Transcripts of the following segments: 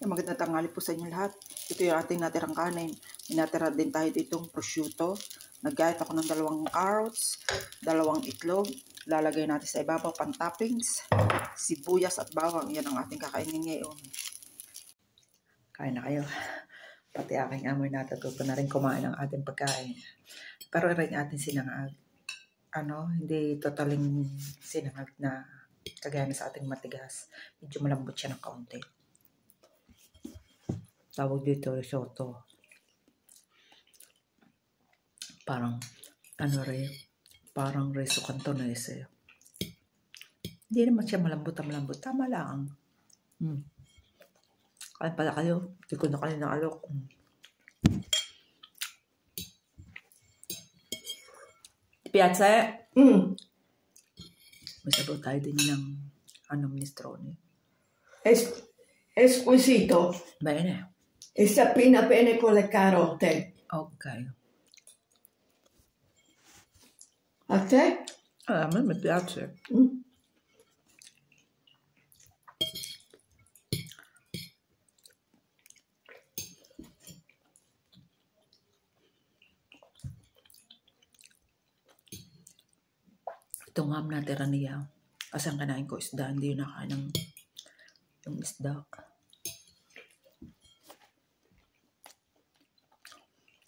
Magandang tanghali po sa inyo lahat. Ito yung ating natirang kanin. Minatira din tayo ditong prosciutto. Nag-gayat ako ng 2 carrots, 2 itlog. Lalagay natin sa ibabaw pang toppings, sibuyas at bawang. Yan ang ating kakainin ngayon. Kain na kayo. Pati aking amoy natututo na rin kumain ng ating pagkain. Pero rin ating sinangag. Hindi totaling sinangag na kagaya na sa ating matigas. Medyo malambot siya ng kaunti. Tawag dito risotto. Parang parang reso cantonese. Hindi naman siya malambot. Tama lang. Kain pala kayo. Hindi ko na kayo naalok. Piazza. May sabaw tayo din ng minestrone. Esquisito. Bene. E sapina bene con le carote. Ok. A te? A me mi piace. Itong ham na tira niya. Kasi ang kanain ko isda, hindi yun nakain ng yung isda.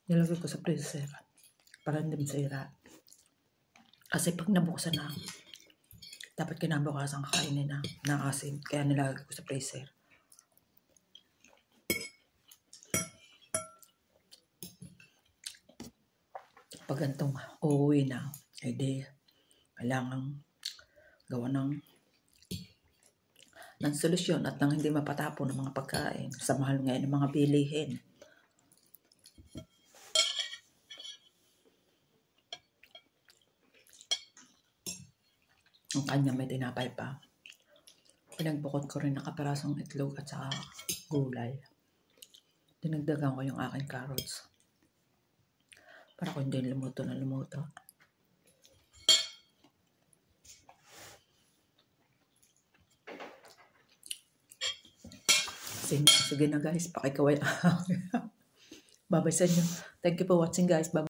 Nilagay ko sa freezer para hindi masira. Kasi pag nabuksan na, dapat kinabukasan kakainin na asin. Kaya nilagay ko sa freezer. Pag gantong uuwi na, edi kailangan gawa ng solusyon at nang hindi mapatapon ng mga pagkain sa mahal ngayon ng mga bilihin. Ang kanya may tinapay pa. Pinagbukod ko rin nakaparasong itlog at saka gulay. Dinagdagan ko yung aking carrots. Para ko hindi lumuto na lumuto. Sige na guys, pakikaway. Bye-bye sa inyo. Thank you for watching guys. Bye-bye.